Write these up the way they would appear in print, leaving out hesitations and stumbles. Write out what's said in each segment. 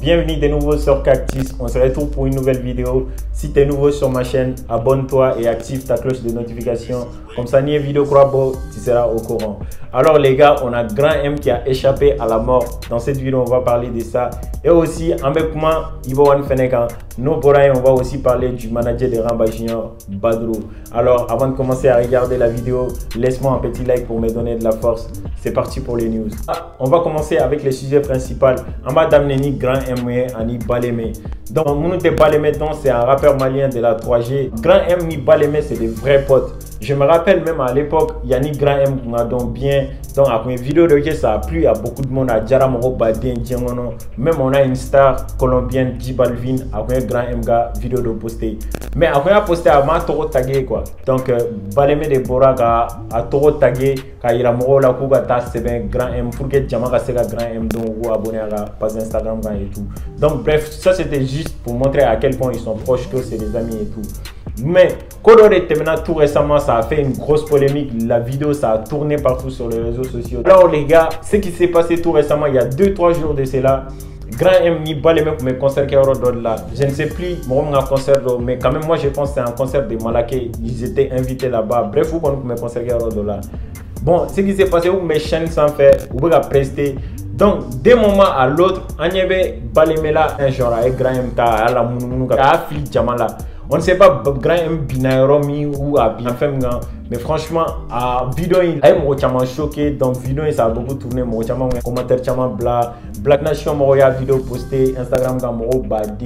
bienvenue de nouveau sur Cactus. On se retrouve pour une nouvelle vidéo. Si tu es nouveau sur ma chaîne, abonne-toi et active ta cloche de notification. Comme ça, ni une vidéo crabo, tu seras au courant. Alors les gars, on a Grand M qui a échappé à la mort. Dans cette vidéo, on va parler de ça. Et aussi, avec moi, Ivo Wan Feneka, on va aussi parler du manager de Ramba Junior, Badru. Alors, avant de commencer à regarder la vidéo, laisse-moi un petit like pour me donner de la force. C'est parti pour les news. On va commencer avec les sujets principaux. En bas d'amener Grand M et Baleme. Donc, Mounoute Baleme, c'est un rappeur malien de la 3G. Grand M et Baleme, c'est des vrais potes. Je me rappelle même à l'époque, Yannick Grand M qu'on a donc bien. Donc après une vidéo de ça a plu à beaucoup de monde, à Djaramoro Badien, Djangono. Même on a une star colombienne, J Balvin, après Grand M gars, vidéo de poster. Mais après on a posté à ma toro tagué quoi. Donc Baleme de Boraga a toro tagué, quand il a moro la couga ta c'est bien Grand M, pour que Djamaka sega Grand M donc vous abonnez à la page Instagram et tout. Donc bref, ça c'était juste pour montrer à quel point ils sont proches, que c'est des amis et tout. Mais Kodo de Temena tout récemment, ça a fait une grosse polémique. La vidéo, ça a tourné partout sur les réseaux sociaux. Alors les gars, ce qui s'est passé tout récemment, il y a 2-3 jours de cela, Grand M ni Baleme pour mes concerts qui ont là. Je ne sais plus mon concert, mais quand même moi je pense que c'est un concert de Malaké. Ils étaient invités là-bas. Bref, vous pour mes concerts qui ont là. Bon, ce qui s'est passé, où mes chaînes sans faire, où vous avez presté. Donc, d'un moment à l'autre, on y avait Baleme là, un genre avec Grand M, à la Mounounouka, à Fili Djamala. On ne sait pas Grand M Binaromi ou à Binafemga, mais franchement, à vidéo, il a choqué. Donc, vidéo, ça a beaucoup tourné. Commentaire, Black Nation, a vidéo postée, Instagram,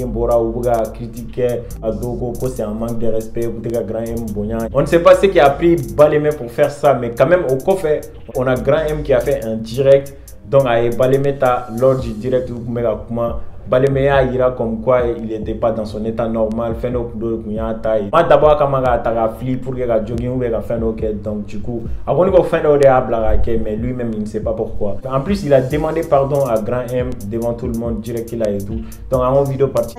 Bora, ou critiqué, à Dogo, c'est un manque de respect, Grand M Bonya. On ne sait pas ce qui a pris Baleme pour faire ça, mais quand même, au coffre, on a Grand M qui a fait un direct. Donc, à Baleme, lors du direct, Baleme ira comme quoi il n'était pas dans son état normal. Moi d'abord quand je flip pour que jogging ou donc du coup, mais lui-même il ne sait pas pourquoi. En plus il a demandé pardon à Grand M devant tout le monde direct qu'il a et tout. Donc en vidéo partie.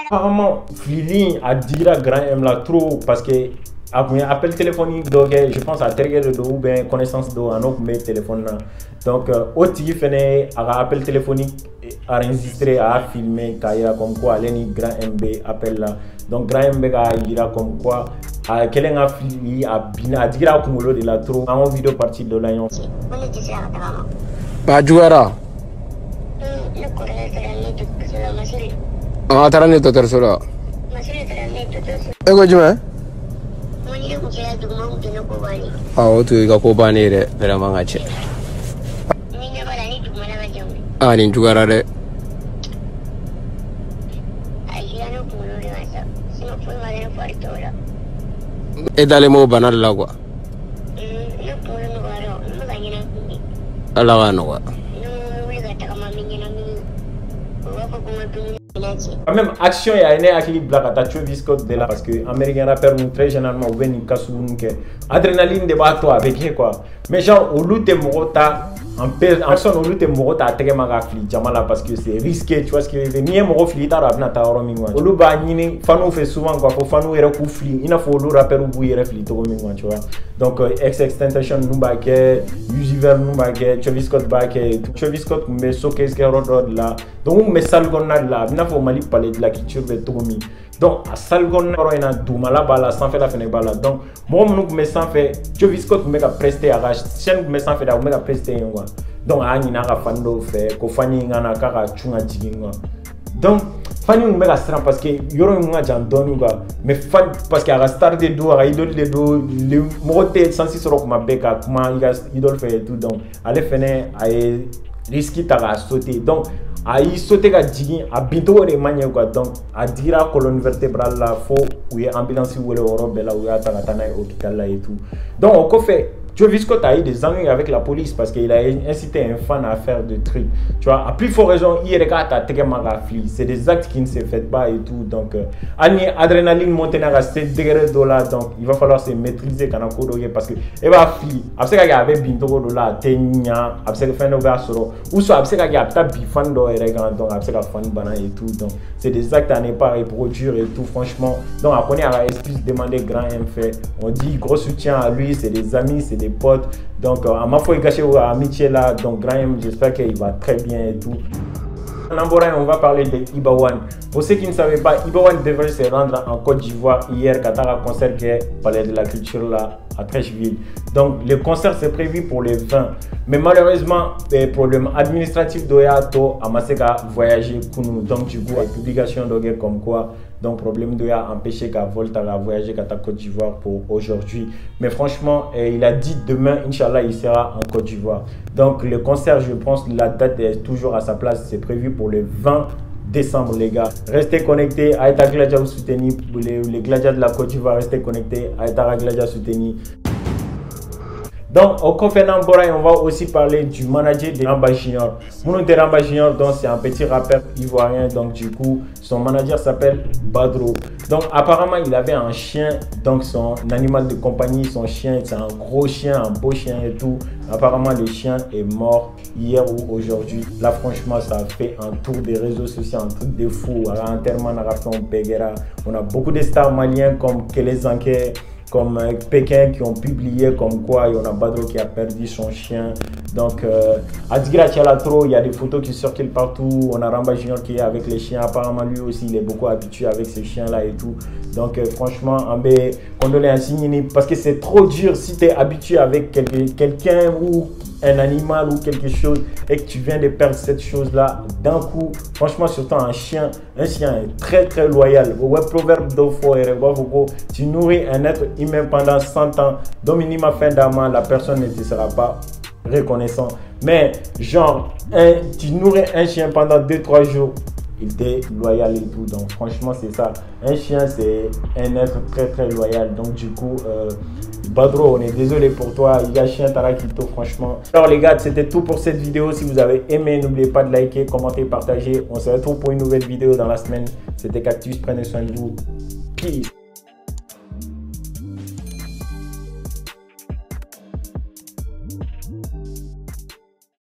Apparemment, Fili a dit à Grand M là trop parce que appel téléphonique donc je pense à terre de ou bien connaissance de un autre mais téléphone là. Donc au tigre fait un appel téléphonique à enregistrer à filmer comme quoi l'ennemi Grand MB appelle là. Donc Grand MB a comme quoi quel est un Fili a bien a dit à cumulo de la trop en vidéo partie de l'Allion. Pas juara. Ah, taran itu tersulah. Ego cuma? Ah, tu ika kubani re, pera mangace. Ah, ni juga rare. Dale mau banar lagwa. Alaga noa. Même action il y a une activité black à Travis Scott de là parce que américain rappeur très généralement ou bien une casse ou une adrénaline de bateau avec quoi. Mais genre au lieu de morota en personne au lieu de morota à tegema fli jamala parce que c'est risqué tu vois ce que veut ni moro fli ta rabna ta oro mingwa. Au lieu ba ni fanu fait souvent quoi pour fanu era ku fli il faut le rappeur ou bouiller fli to mingwa tu vois. Donc XXXTentacion nous baquet, Uziver nous baquet, Travis Scott baquet, Travis Scott me showcase que rod là. Donc me salgonna là, il faut mali parler de la culture de Tomi. Donc à salgonna ina douma là bala sans faire la fene bala. Donc moi nous me sans fait Travis Scott me ka prester à chaîne me sans fait da me ka prester ngwa. Donc a ni na ka fando fait ko fani ngana ka chunga jiginga. Donc fan yi mbe ka siran parce que yoro yi nga jan doni quoi mais fan parce que a star de do a idol de do le mogote sansi soro kuma beka kuma idol fait tout donc ale fene ay risque ta ka sauter donc a yi sauter ka jigin a binto de manye quoi donc a dira colonne vertébrale la fo ou est ambulance ou le oro bela ou ya ta na hôpital là et tout donc on ko fait Joe Viscott a eu des ennuis avec la police parce qu'il a incité un fan à faire des trucs. Tu vois, à plus forte raison, il regarde à c'est des actes qui ne se font pas et tout. Donc, adrénaline monter à 7 degrés $, donc il va falloir se maîtriser quand on parce que il va fli. Après qu'il y avait binto $, tenya, après qu'il fait un soro, ou soit après qu'il y a peut-être bifan donc après qu'il fan bana et tout. Donc, c'est des actes à ne pas reproduire et tout. Franchement, donc après on a excuse demander grand M fait. On dit gros soutien à lui, c'est des amis, c'est des potes. Donc, à ma foi, il y a amitié là. Donc, Graham, j'espère qu'il va très bien et tout. En Ambora, on va parler de Ibawan. Pour ceux qui ne savaient pas, Ibawan devrait se rendre en Côte d'Ivoire hier, Qatar concert qui est Palais de la Culture là, à Trècheville. Donc, le concert c'est prévu pour le 20. Mais malheureusement, les problèmes administratifs d'Oyato a Maseka voyager. Donc, du coup, la publication de comme quoi. Donc, problème de empêcher qu'à Volta à voyager à Côte d'Ivoire pour aujourd'hui. Mais franchement, il a dit demain, Inch'Allah, il sera en Côte d'Ivoire. Donc, le concert, je pense, la date est toujours à sa place. C'est prévu pour le 20 décembre, les gars. Restez connectés. Aïta Gladia vous soutenir. Les Gladias de la Côte d'Ivoire, restez connectés. Aïta Gladia soutenir. Donc, au conférence on va aussi parler du manager de Ramba Junior. Mounou de Ramba Junior, donc c'est un petit rappeur ivoirien. Donc, du coup, son manager s'appelle Badro. Donc, apparemment, il avait un chien. Donc, son animal de compagnie, son chien, c'est un gros chien, un beau chien et tout. Apparemment, le chien est mort hier ou aujourd'hui. Là, franchement, ça a fait un tour des réseaux sociaux, un truc de fou. À l'enterrement, on a beaucoup de stars maliens comme Kele Zanké, comme Pékin qui ont publié comme quoi il y en a Badro qui a perdu son chien. Donc à Digra Tchalatro, il y a des photos qui circulent partout. On a Ramba Junior qui est avec les chiens. Apparemment lui aussi il est beaucoup habitué avec ces chiens là et tout. Donc franchement, Ambé, condoléances parce que c'est trop dur si tu es habitué avec quelqu'un ou un animal ou quelque chose et que tu viens de perdre cette chose là d'un coup. Franchement, surtout un chien est très très loyal. Ouais, proverbe d'Ofo et tu nourris un être humain pendant 100 ans, donc minimum fin d'amant, la personne ne te sera pas reconnaissant. Mais genre, tu nourris un chien pendant 2-3 jours, il t'est loyal et tout. Donc franchement, c'est ça. Un chien, c'est un être très très loyal. Donc du coup, Badro, on est désolé pour toi. Il y a chien Tarakito, franchement. Alors les gars, c'était tout pour cette vidéo. Si vous avez aimé, n'oubliez pas de liker, commenter, partager. On se retrouve pour une nouvelle vidéo dans la semaine. C'était Cactus, prenez soin de vous. Peace.